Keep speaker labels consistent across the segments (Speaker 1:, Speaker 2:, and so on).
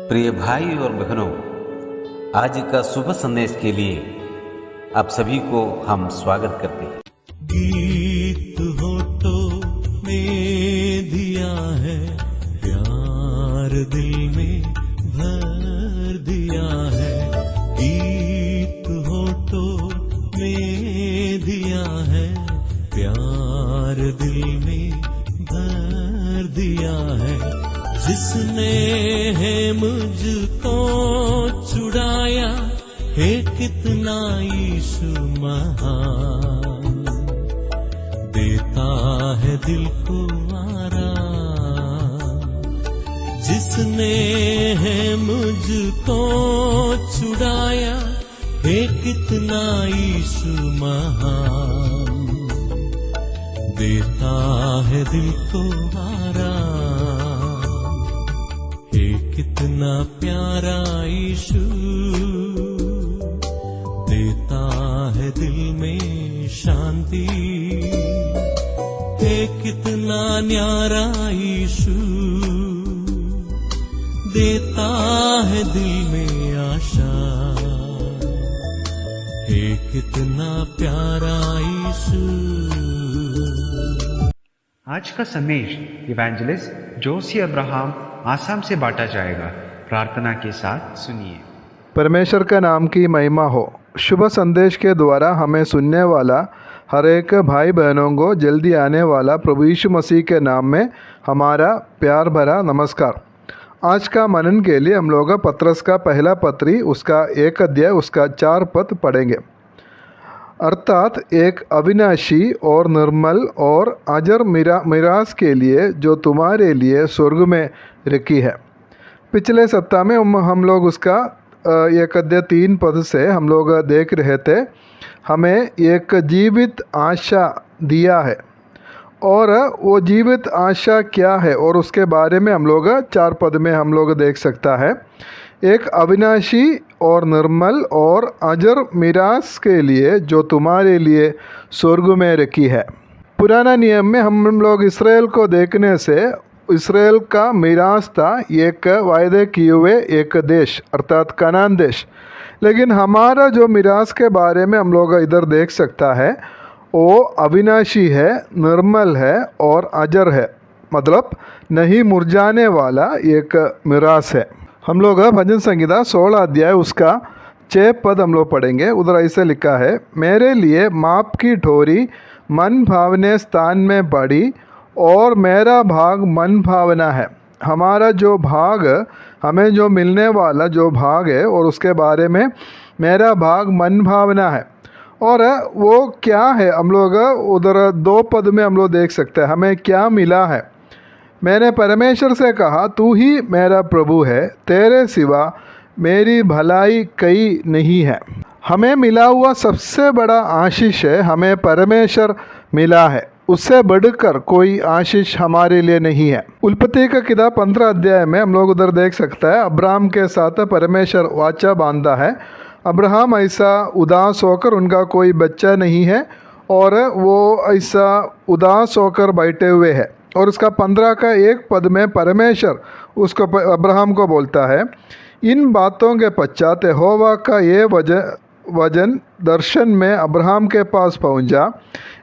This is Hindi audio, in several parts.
Speaker 1: प्रिय भाई और बहनों, आज का शुभ संदेश के लिए आप सभी को हम स्वागत करते हैं।
Speaker 2: गीत होठों में दिया है, प्यार दिल में भर दिया है। गीत होठों में दिया है, प्यार दिल में भर दिया है। जिसने है मुझको छुड़ाया है, कितना यीशु महान, देता है दिल को आराम। जिसने है मुझको छुड़ाया है, कितना यीशु महान, देता है दिल को आराम। कितना प्यारा यीशु, देता है दिल में शांति। है कितना न्यारा यीशु, देता है दिल में आशा। है कितना प्यारा यीशु।
Speaker 3: आज का संदेश इवेंजलिस्ट जोशी अब्राहम आसाम से बांटा जाएगा। प्रार्थना के साथ सुनिए।
Speaker 4: परमेश्वर का नाम की महिमा हो। शुभ संदेश के द्वारा हमें सुनने वाला हर एक भाई बहनों को जल्दी आने वाला प्रभु यीशु मसीह के नाम में हमारा प्यार भरा नमस्कार। आज का मनन के लिए हम लोग पत्रस का पहला पत्री उसका 1 अध्याय उसका 4 पद पढ़ेंगे। अर्थात एक अविनाशी और निर्मल और अजर मिरास के लिए जो तुम्हारे लिए स्वर्ग में रखी है। पिछले सप्ताह में हम लोग उसका 1 अध्याय 3 पद से हम लोग देख रहे थे। हमें एक जीवित आशा दिया है और वो जीवित आशा क्या है और उसके बारे में हम लोग 4 पद में हम लोग देख सकता है। एक अविनाशी और निर्मल और अजर मिरास के लिए जो तुम्हारे लिए स्वर्ग में रखी है। पुराना नियम में हम लोग इसराइल को देखने से इसराइल का मिरास था एक वायदे किए हुए एक देश अर्थात कनान देश। लेकिन हमारा जो मिरास के बारे में हम लोग इधर देख सकता है वो अविनाशी है, निर्मल है और अजर है, मतलब नहीं मुरझाने वाला एक मिरास है। हम लोग भजन संगीता 16 अध्याय उसका 6 पद हम लोग पढ़ेंगे। उधर ऐसे लिखा है, मेरे लिए माप की ठोरी मन भावने स्थान में पड़ी और मेरा भाग मन भावना है। हमारा जो भाग हमें जो मिलने वाला जो भाग है और उसके बारे में मेरा भाग मन भावना है। और वो क्या है हम लोग उधर 2 पद में हम लोग देख सकते हैं हमें क्या मिला है। मैंने परमेश्वर से कहा, तू ही मेरा प्रभु है, तेरे सिवा मेरी भलाई कहीं नहीं है। हमें मिला हुआ सबसे बड़ा आशीष है, हमें परमेश्वर मिला है, उससे बढ़कर कोई आशीष हमारे लिए नहीं है। उत्पत्ति का किताब 15 अध्याय में हम लोग उधर देख सकता है अब्राहम के साथ परमेश्वर वाचा बांधा है। अब्राहम ऐसा उदास होकर, उनका कोई बच्चा नहीं है और वो ऐसा उदास होकर बैठे हुए है। और उसका 15 का 1 पद में परमेश्वर उसको अब्राहम को बोलता है, इन बातों के पश्चात यहोवा का ये वचन दर्शन में अब्राहम के पास पहुंचा,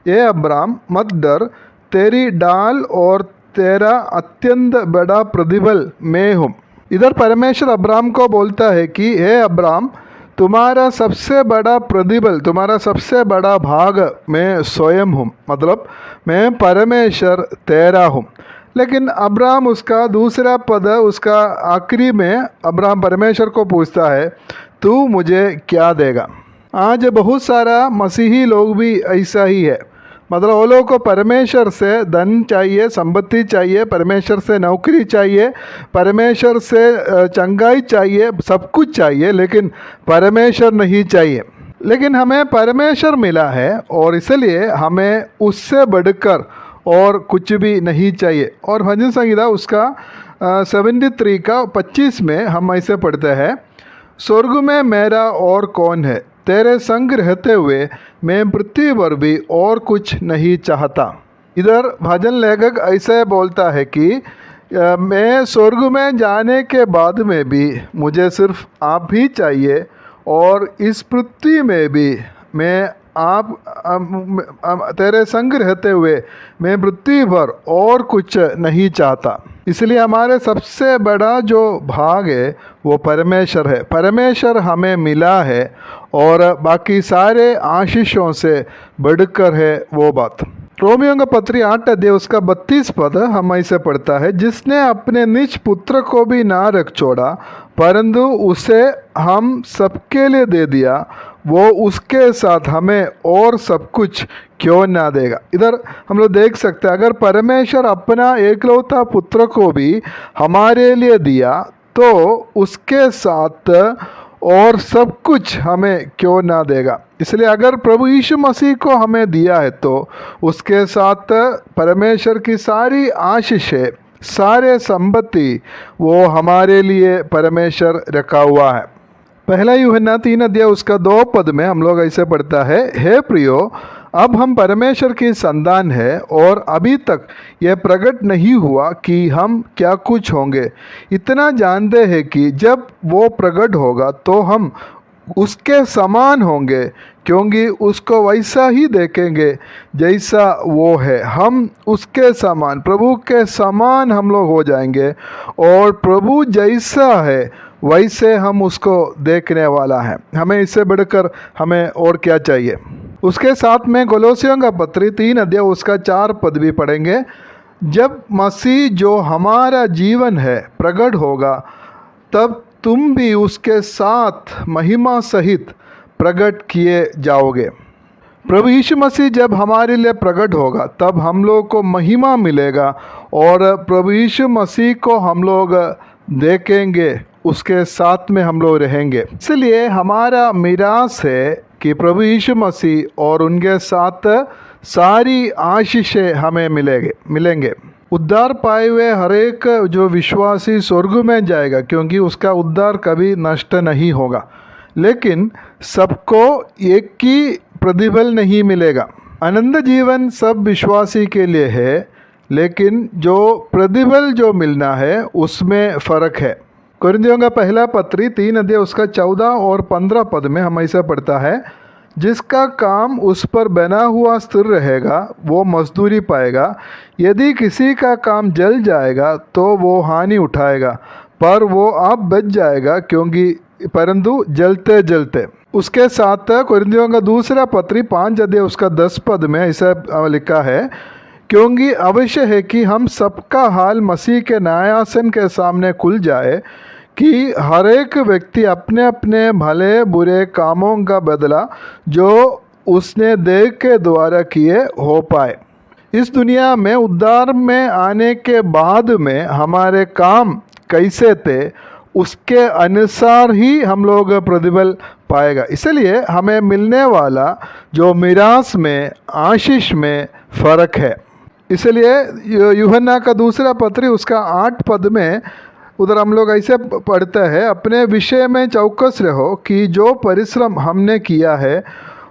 Speaker 4: ये अब्राहम मत डर, तेरी डाल और तेरा अत्यंत बड़ा प्रतिफल मैं हूँ। इधर परमेश्वर अब्राहम को बोलता है कि हे अब्राहम, तुम्हारा सबसे बड़ा प्रतिफल, तुम्हारा सबसे बड़ा भाग मैं स्वयं हूँ, मतलब मैं परमेश्वर तेरा हूँ। लेकिन अब्राहम उसका दूसरा पद उसका आखिरी में अब्राहम परमेश्वर को पूछता है, तू मुझे क्या देगा। आज बहुत सारा मसीही लोग भी ऐसा ही है, मतलब वो लोगों को परमेश्वर से धन चाहिए, संपत्ति चाहिए, परमेश्वर से नौकरी चाहिए, परमेश्वर से चंगाई चाहिए, सब कुछ चाहिए, लेकिन परमेश्वर नहीं चाहिए। लेकिन हमें परमेश्वर मिला है और इसलिए हमें उससे बढ़कर और कुछ भी नहीं चाहिए। और भजन संगीता उसका 73 का 25 में हम ऐसे पढ़ते हैं, स्वर्ग में मेरा और कौन है, तेरे संग रहते हुए मैं पृथ्वी पर भी और कुछ नहीं चाहता। इधर भजन लेखक ऐसे बोलता है कि मैं स्वर्ग में जाने के बाद में भी मुझे सिर्फ आप ही चाहिए, और इस पृथ्वी में भी मैं तेरे संग रहते हुए मैं पृथ्वी पर और कुछ नहीं चाहता। इसलिए हमारे सबसे बड़ा जो भाग है वो परमेश्वर है। परमेश्वर हमें मिला है और बाकी सारे आशीषों से बढ़कर है वो बात। रोमियो का पत्री 8 अध्याय उसका 32 पद हम ऐसे पढ़ता है, जिसने अपने निज पुत्र को भी ना रख छोड़ा परंतु उसे हम सबके लिए दे दिया, वो उसके साथ हमें और सब कुछ क्यों ना देगा। इधर हम लोग देख सकते हैं, अगर परमेश्वर अपना एकलौता पुत्र को भी हमारे लिए दिया तो उसके साथ और सब कुछ हमें क्यों ना देगा। इसलिए अगर प्रभु यीशु मसीह को हमें दिया है तो उसके साथ परमेश्वर की सारी आशीषें, सारे संपत्ति वो हमारे लिए परमेश्वर रखा हुआ है। पहला यूहन्ना 3 अध्याय उसका 2 पद में हम लोग ऐसे पढ़ता है, हे प्रियो, अब हम परमेश्वर की संतान है और अभी तक यह प्रकट नहीं हुआ कि हम क्या कुछ होंगे। इतना जानते हैं कि जब वो प्रकट होगा तो हम उसके समान होंगे, क्योंकि उसको वैसा ही देखेंगे जैसा वो है। हम उसके समान, प्रभु के समान हम लोग हो जाएंगे और प्रभु जैसा है वैसे हम उसको देखने वाला है। हमें इससे बढ़कर हमें और क्या चाहिए। उसके साथ में कोलोसियों का पत्री 3 अध्याय उसका 4 पद भी पढ़ेंगे, जब मसीह जो हमारा जीवन है प्रकट होगा तब तुम भी उसके साथ महिमा सहित प्रकट किए जाओगे। प्रभु यीशु मसीह जब हमारे लिए प्रकट होगा तब हम लोग को महिमा मिलेगा और प्रभु यीशु मसीह को हम लोग देखेंगे, उसके साथ में हम लोग रहेंगे। इसलिए हमारा मिरास है कि प्रभु यीशु मसीह और उनके साथ सारी आशीषें हमें मिलेंगे। उद्धार पाए हुए हर एक जो विश्वासी स्वर्ग में जाएगा, क्योंकि उसका उद्धार कभी नष्ट नहीं होगा। लेकिन सबको एक ही प्रतिफल नहीं मिलेगा। अनंत जीवन सब विश्वासी के लिए है, लेकिन जो प्रतिफल जो मिलना है उसमें फ़र्क है। कुरिन्थियों का पहला पत्री 3 अध्याय उसका 14 और 15 पद में हम ऐसा पढ़ता है, जिसका काम उस पर बना हुआ स्थिर रहेगा वो मजदूरी पाएगा। यदि किसी का काम जल जाएगा तो वो हानि उठाएगा, पर वो आप बच जाएगा, क्योंकि परंतु जलते जलते। उसके साथ कुरिन्थियों का दूसरा पत्री 5 अध्याय उसका 10 पद में ऐसा लिखा है, क्योंकि अवश्य है कि हम सबका हाल मसीह के न्यायासन के सामने खुल जाए कि हर एक व्यक्ति अपने अपने भले बुरे कामों का बदला जो उसने देह के द्वारा किए हो पाए। इस दुनिया में उद्धार में आने के बाद में हमारे काम कैसे थे उसके अनुसार ही हम लोग प्रतिफल पाएगा। इसलिए हमें मिलने वाला जो मिरास में, आशीष में फ़र्क है। इसलिए यूहन्ना का दूसरा पत्री उसका 8 पद में उधर हम लोग ऐसे पढ़ते हैं, अपने विषय में चौकस रहो कि जो परिश्रम हमने किया है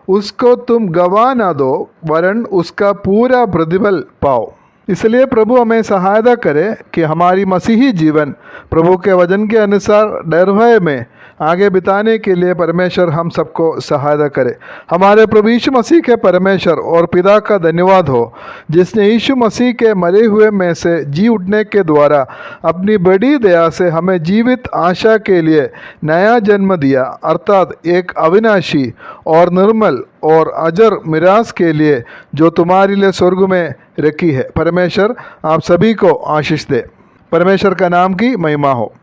Speaker 4: उसको तुम गवा ना दो, वरन उसका पूरा प्रतिफल पाओ। इसलिए प्रभु हमें सहायता करे कि हमारी मसीही जीवन प्रभु के वचन के अनुसार निर्भय में आगे बिताने के लिए परमेश्वर हम सबको सहायता करे। हमारे प्रभु यीशु मसीह के परमेश्वर और पिता का धन्यवाद हो, जिसने यीशु मसीह के मरे हुए में से जी उठने के द्वारा अपनी बड़ी दया से हमें जीवित आशा के लिए नया जन्म दिया, अर्थात एक अविनाशी और निर्मल और अजर मिरास के लिए जो तुम्हारे लिए स्वर्ग में रखी है। परमेश्वर आप सभी को आशीष दे। परमेश्वर का नाम की महिमा हो।